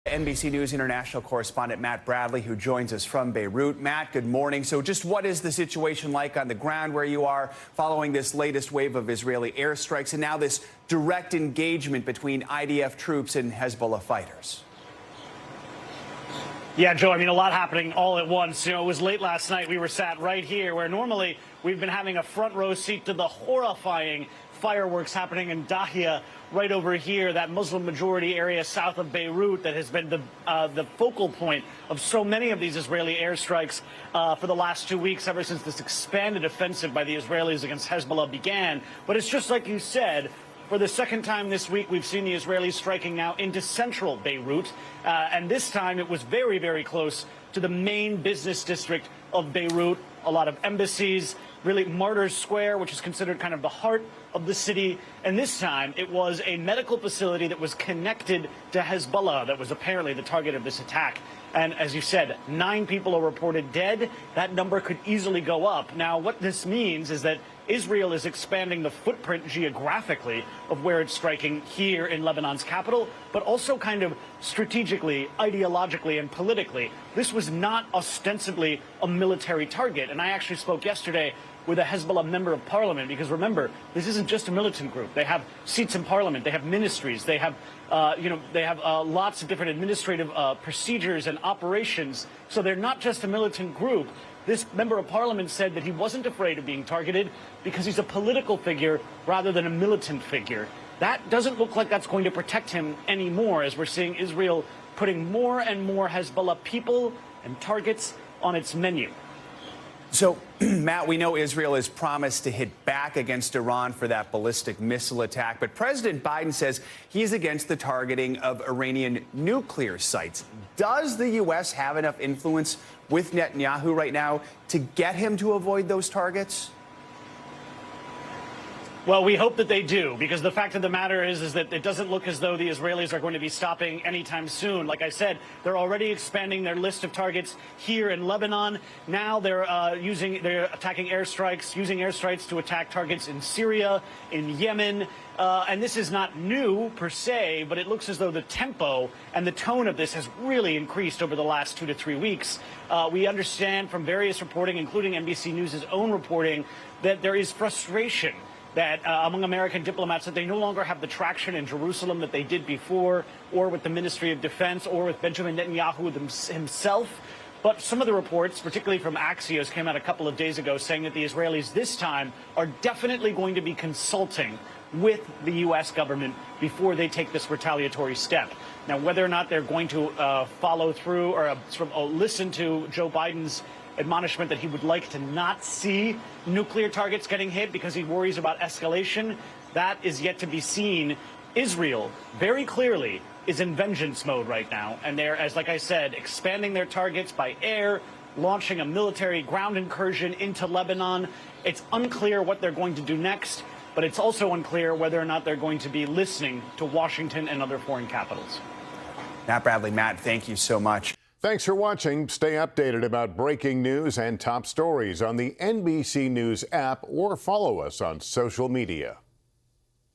NBC News international correspondent Matt Bradley, who joins us from Beirut. Matt, good morning. So just what is the situation like on the ground where you are following this latest wave of Israeli airstrikes and now this direct engagement between IDF troops and Hezbollah fighters? Yeah, Joe, I mean, a lot happening all at once. You know, it was late last night. We were sat right here where normally we've been having a front row seat to the horrifying fireworks happening in Dahia, right over here, that Muslim majority area south of Beirut that has been the focal point of so many of these Israeli airstrikes for the last 2 weeks, ever since this expanded offensive by the Israelis against Hezbollah began. But it's just like you said. For the second time this week, we've seen the Israelis striking now into central Beirut. And this time it was very, very close to the main business district of Beirut. A lot of embassies, really Martyrs Square, which is considered kind of the heart of the city. And this time it was a medical facility that was connected to Hezbollah that was apparently the target of this attack. And as you said, 9 people are reported dead. That number could easily go up. Now, what this means is that Israel is expanding the footprint geographically of where it's striking here in Lebanon's capital, but also kind of strategically, ideologically, and politically. This was not ostensibly a military target. And I actually spoke yesterday with a Hezbollah member of parliament, because remember, this isn't just a militant group. They have seats in parliament, they have ministries, they have, lots of different administrative procedures and operations. So they're not just a militant group. This member of parliament said that he wasn't afraid of being targeted because he's a political figure rather than a militant figure. That doesn't look like that's going to protect him anymore, as we're seeing Israel putting more and more Hezbollah people and targets on its menu. So, Matt, we know Israel has promised to hit back against Iran for that ballistic missile attack, but President Biden says he's against the targeting of Iranian nuclear sites. Does the U.S. have enough influence with Netanyahu right now to get him to avoid those targets? Well, we hope that they do, because the fact of the matter is that it doesn't look as though the Israelis are going to be stopping anytime soon. Like I said, they're already expanding their list of targets here in Lebanon. Now they're attacking airstrikes, using airstrikes to attack targets in Syria, in Yemen. And this is not new per se, but it looks as though the tempo and the tone of this has really increased over the last 2 to 3 weeks. We understand from various reporting, including NBC News' own reporting, that there is frustration that among American diplomats that they no longer have the traction in Jerusalem that they did before, or with the Ministry of Defense, or with Benjamin Netanyahu himself. But some of the reports, particularly from Axios, came out a couple of days ago saying that the Israelis this time are definitely going to be consulting with the U.S. government before they take this retaliatory step. Now, whether or not they're going to follow through or listen to Joe Biden's admonishment that he would like to not see nuclear targets getting hit because he worries about escalation, that is yet to be seen. Israel very clearly is in vengeance mode right now, and they're, as like I said, expanding their targets by air, launching a military ground incursion into Lebanon. It's unclear what they're going to do next, but it's also unclear whether or not they're going to be listening to Washington and other foreign capitals. Matt Bradley. Matt, thank you so much. Thanks for watching. Stay updated about breaking news and top stories on the NBC News app or follow us on social media.